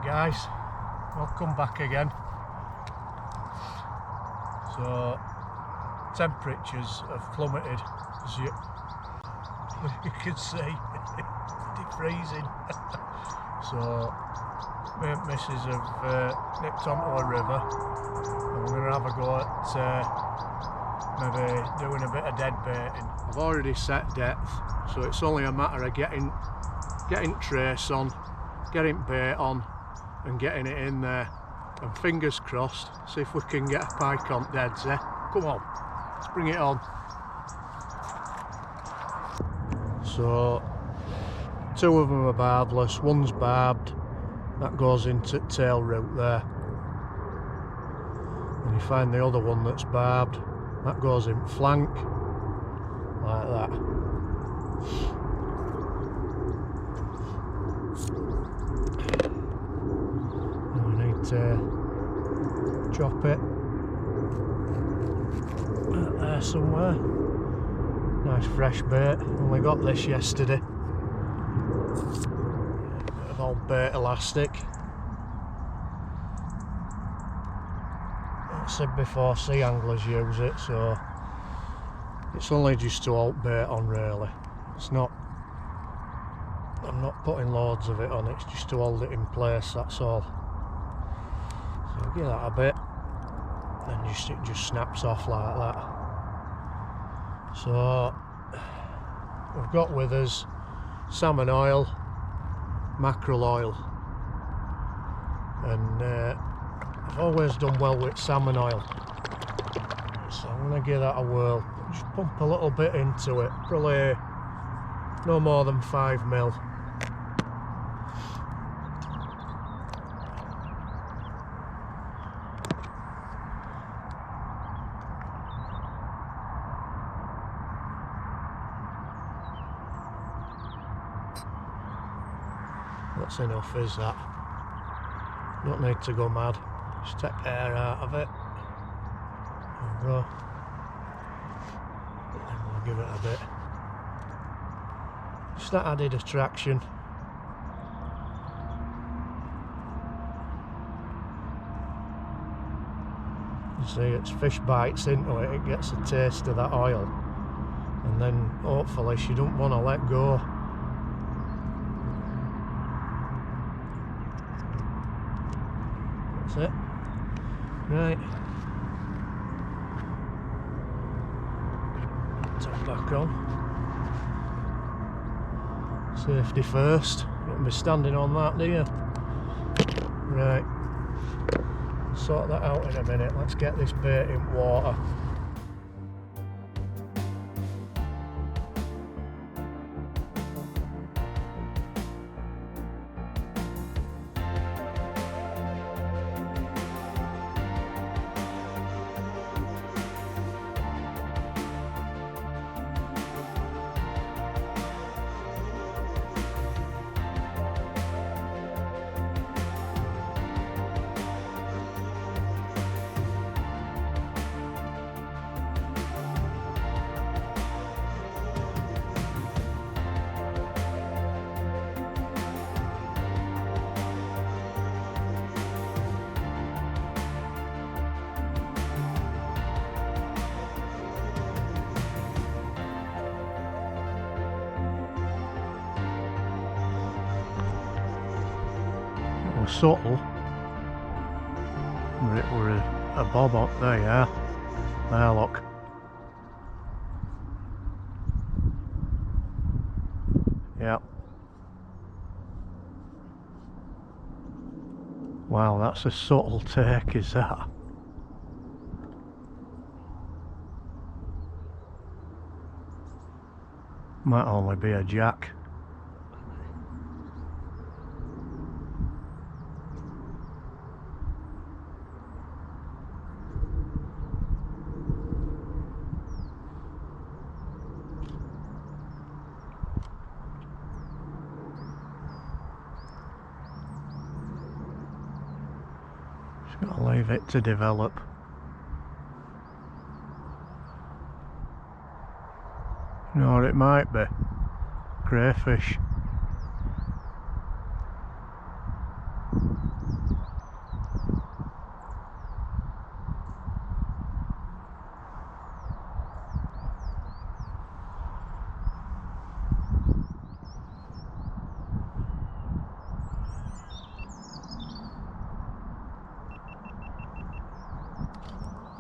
Right guys, welcome back again. So temperatures have plummeted, as you can see. It's freezing. So me and missus have nipped onto a river and we're going to have a go at maybe doing a bit of dead baiting. I've already set depth, so it's only a matter of getting trace on, getting bait on and getting it in there, and fingers crossed, see if we can get a pike on deads, eh? Come on, let's bring it on. So two of them are barbless, one's barbed, that goes into tail root there, and you find the other one that's barbed, that goes in flank like that. Chop it right there somewhere. Nice fresh bait, only got this yesterday. Bit of old bait elastic. Like I said before, sea anglers use it, so it's only just to hold bait on really. It's not, I'm not putting loads of it on, it's just to hold it in place, that's all. So give that a bit, and it just snaps off like that. So we've got with us salmon oil, mackerel oil, and I've always done well with salmon oil, so I'm going to give that a whirl. Just pump a little bit into it, probably no more than 5 ml. That's enough, is that? Don't need to go mad. Just take air out of it. There we go. And then we'll give it a bit. Just that added attraction. You see, it's fish bites into it, it gets a taste of that oil. And then hopefully she don't want to let go. That's it. Right. Top back on. Safety first. You won't be standing on that, do you? Right. Sort that out in a minute. Let's get this bait in water. Subtle, but it were a bob up there, yeah. There, look. Yep. Wow, that's a subtle take, is that? Might only be a jack. Gotta leave it to develop. You know what it might be? Crayfish.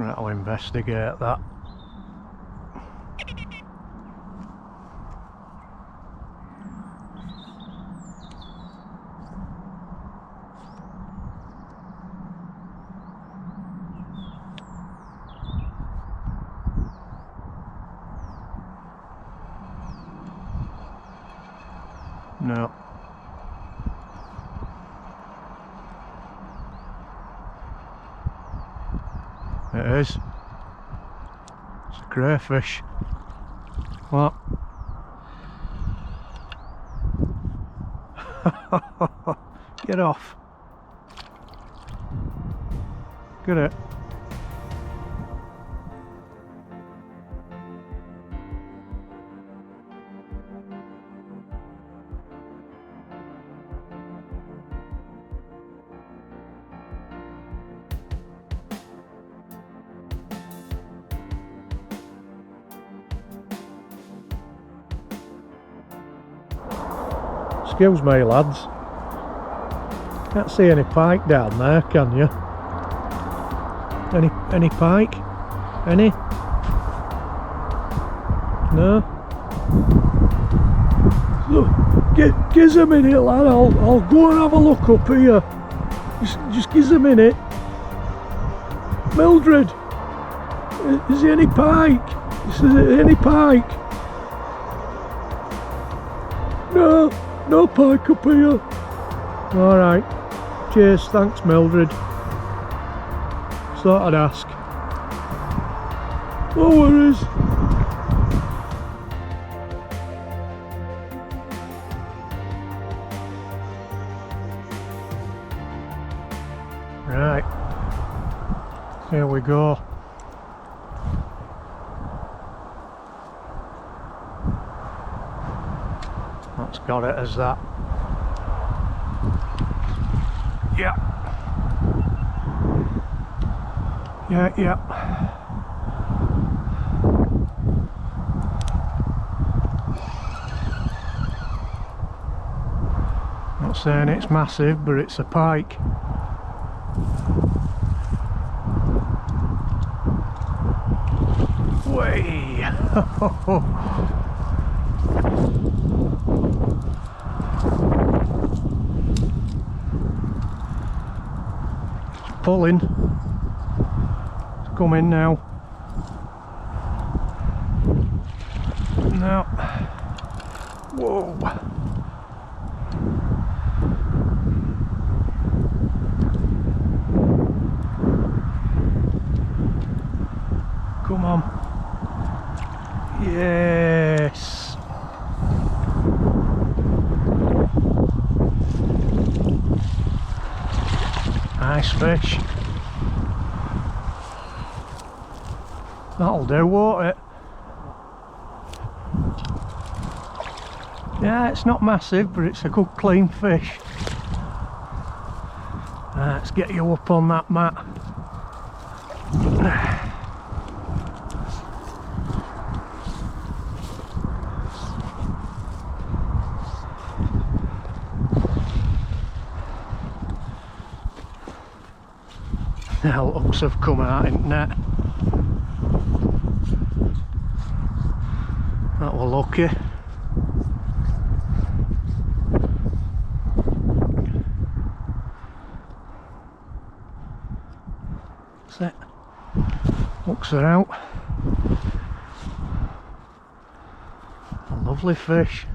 I'll investigate that. No. It is. It's a crayfish. What? Get off. Get it. Excuse me lads, can't see any pike down there, can you? Any pike? Any? No? Look, give us a minute lad, I'll go and have a look up here. Just give us a minute. Mildred, is there any pike? Is there any pike? No. No pike up here. Alright. Cheers, thanks Mildred. Thought I'd ask. No worries. Right. Here we go. That's got it as that. Yeah. Yeah. Not saying it's massive, but it's a pike. Way. Pulling. It's coming now. Now. Whoa. Come on. Yes. Nice fish. That'll do, won't it? Yeah, it's not massive, but it's a good clean fish. Let's get you up on that mat. The hooks have come out in net. That were lucky. That's it. Hooks are out. A lovely fish.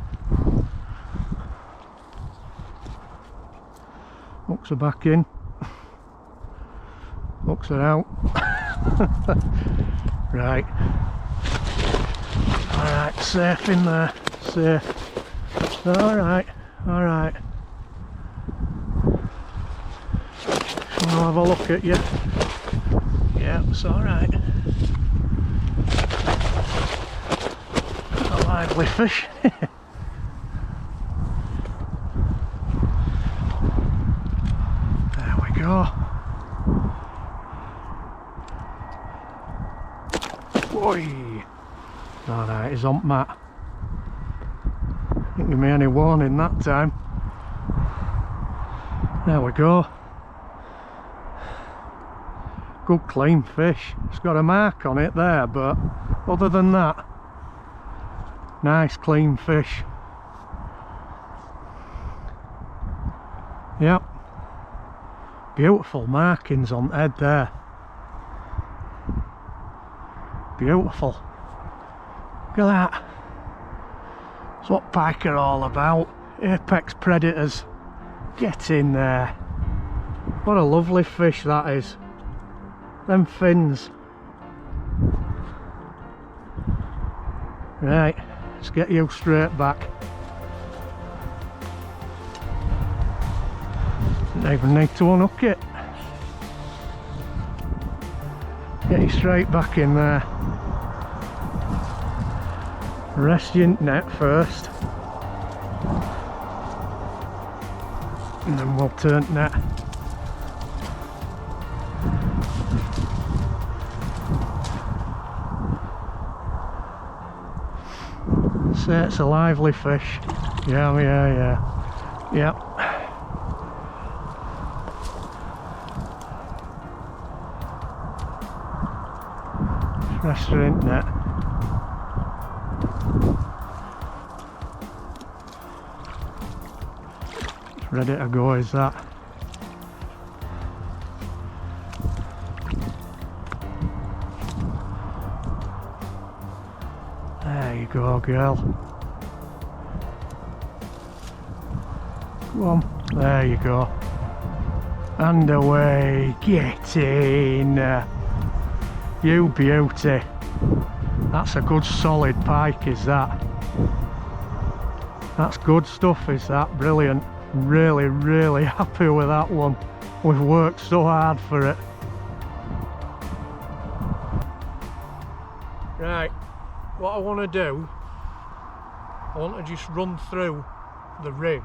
Hooks are back in. Hooks are out. Right. Alright, safe in there. Safe. Alright, alright. I'll have a look at you. Yeah, it's alright. A lively fish. There we go. Oi! Alright, he's on mat. Didn't give me any warning that time. There we go. Good clean fish. It's got a mark on it there, but other than that, nice clean fish. Yep. Beautiful markings on the head there. Beautiful. Look at that. That's what pike are all about. Apex predators. Get in there. What a lovely fish that is. Them fins. Right, let's get you straight back. Don't even need to unhook it. Get you straight back in there. Rest your net first. And then we'll turn net. Say it's a lively fish. Yeah. Yep. Rest her in net. Ready to go, is that? There you go, girl. Come on, there you go. And away, get in. You beauty. That's a good solid pike, is that? That's good stuff, is that? Brilliant. Really, really happy with that one. We've worked so hard for it. Right, what I want to do, I want to just run through the rig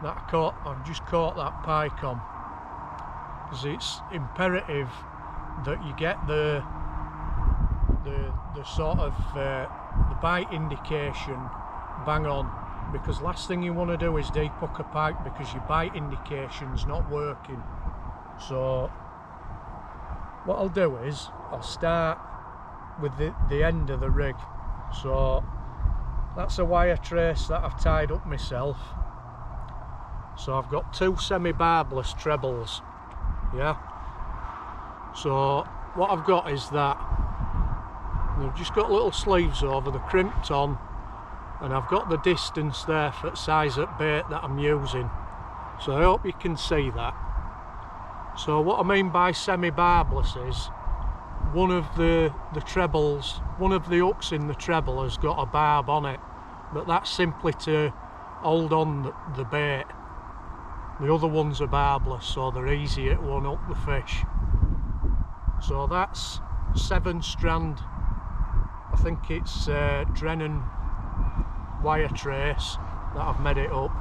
that I've just caught that pike on, because it's imperative that you get the sort of the bite indication bang on, because last thing you want to do is dehook a pike because your bite indication's not working. So what I'll do is I'll start with the end of the rig. So that's a wire trace that I've tied up myself. So I've got two semi-barbless trebles, yeah. So what I've got is that I've just got little sleeves over, the crimped on, and I've got the distance there for the size of bait that I'm using. So I hope you can see that. So what I mean by semi-barbless is one of the trebles, one of the hooks in the treble has got a barb on it, but that's simply to hold on the bait. The other ones are barbless, so they're easier to unhook the fish. So that's 7-strand, I think it's Drennan wire trace that I've made it up.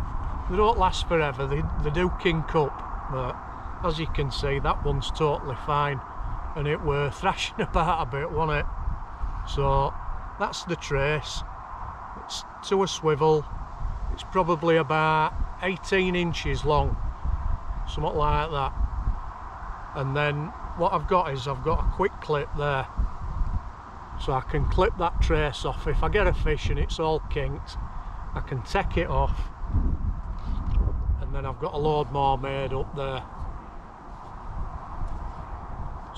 They don't last forever, they do kink up, but as you can see that one's totally fine, and it were thrashing about a bit, wasn't it? So that's the trace. It's to a swivel. It's probably about 18 inches long, something like that. And then what I've got is I've got a quick clip there, so I can clip that trace off. If I get a fish and it's all kinked, I can take it off, and then I've got a load more made up there,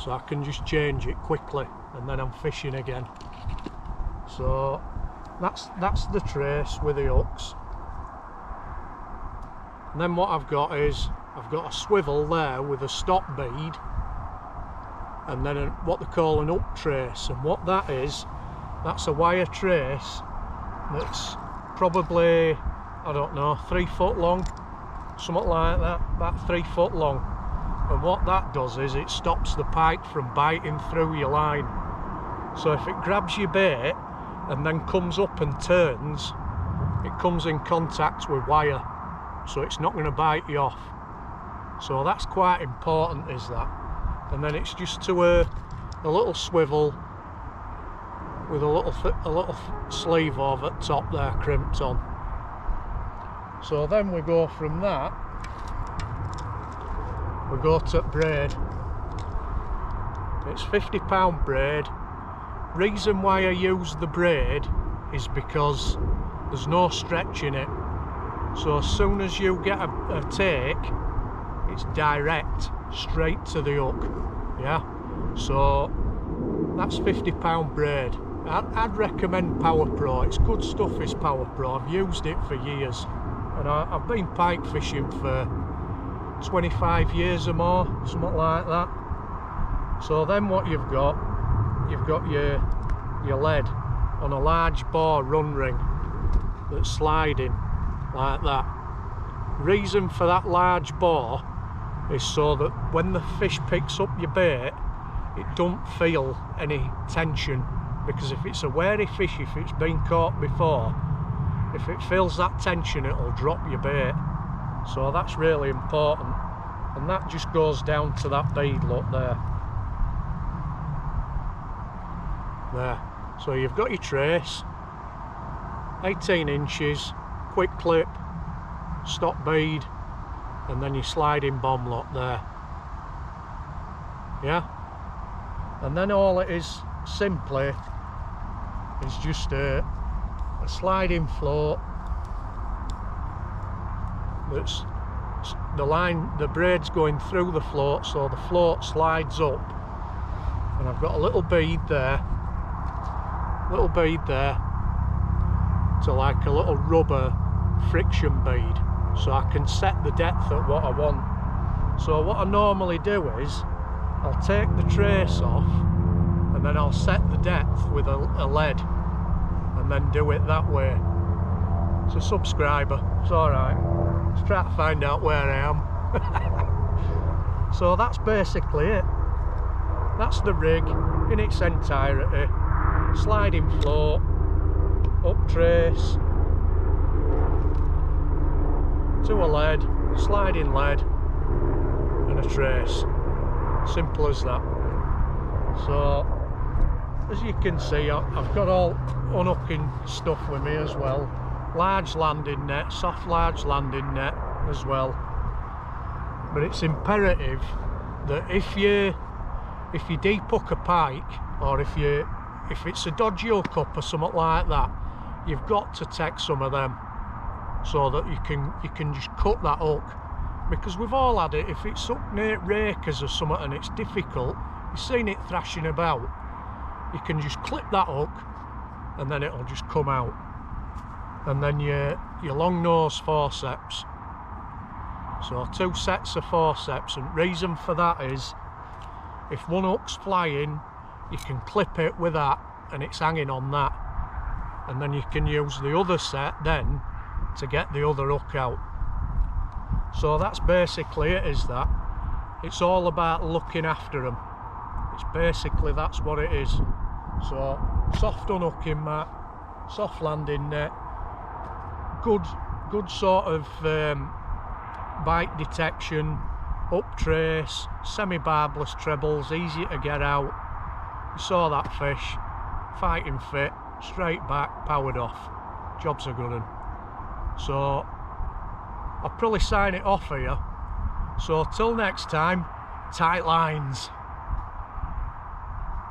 so I can just change it quickly and then I'm fishing again. So that's the trace with the hooks. And then what I've got is I've got a swivel there with a stop bead, and then what they call an hook trace. And what that is, that's a wire trace that's probably, I don't know, 3 foot long, something like that, about 3 foot long. And what that does is it stops the pike from biting through your line. So if it grabs your bait and then comes up and turns, it comes in contact with wire, so it's not going to bite you off. So that's quite important, is that. And then it's just to a little swivel with a little sleeve over the top there, crimped on. So then we go from that, we go to braid. It's £50 braid. Reason why I use the braid is because there's no stretch in it. So as soon as you get a take, it's direct, straight to the hook. Yeah. So that's £50 braid. I'd recommend Power Pro. It's good stuff, is Power Pro. I've used it for years, and I've been pike fishing for 25 years or more, something like that. So then what you've got your lead on a large bore run ring that's sliding like that. Reason for that large bore is so that when the fish picks up your bait, it don't feel any tension, because if it's a wary fish, if it's been caught before, if it feels that tension, it'll drop your bait. So that's really important, and that just goes down to that bead, look there. There. So you've got your trace, 18 inches, quick clip, stop bead, and then your sliding bomb lock there. Yeah? And then all it is simply is just a sliding float that's the braid's going through the float, so the float slides up, and I've got a little bead there to like a little rubber friction bead, so I can set the depth at what I want. So what I normally do is I'll take the trace off and then I'll set the depth with a lead and then do it that way. It's a subscriber, it's alright. Let's try to find out where I am. So that's basically it. That's the rig in its entirety. Sliding float, up trace, to a lead, sliding lead, and a trace. Simple as that. So as you can see, I've got all unhooking stuff with me as well. Large landing net, soft large landing net as well. But it's imperative that if you deep hook a pike, or if it's a dodgy hook up or something like that, you've got to take some of them so that you can just cut that hook. Because we've all had it, if it's up near rakers or something and it's difficult, you've seen it thrashing about, you can just clip that hook and then it'll just come out. And then your long nose forceps, so 2 sets of forceps, and reason for that is if one hook's flying, you can clip it with that and it's hanging on that, and then you can use the other set then to get the other hook out. So that's basically it, is that. It's all about looking after them. It's basically, that's what it is. So soft unhooking mat, soft landing net, good sort of bite detection, up trace, semi-barbless trebles, easy to get out. You saw that fish, fighting fit, straight back, powered off. Job's a good one. So I'll probably sign it off here. So till next time, tight lines.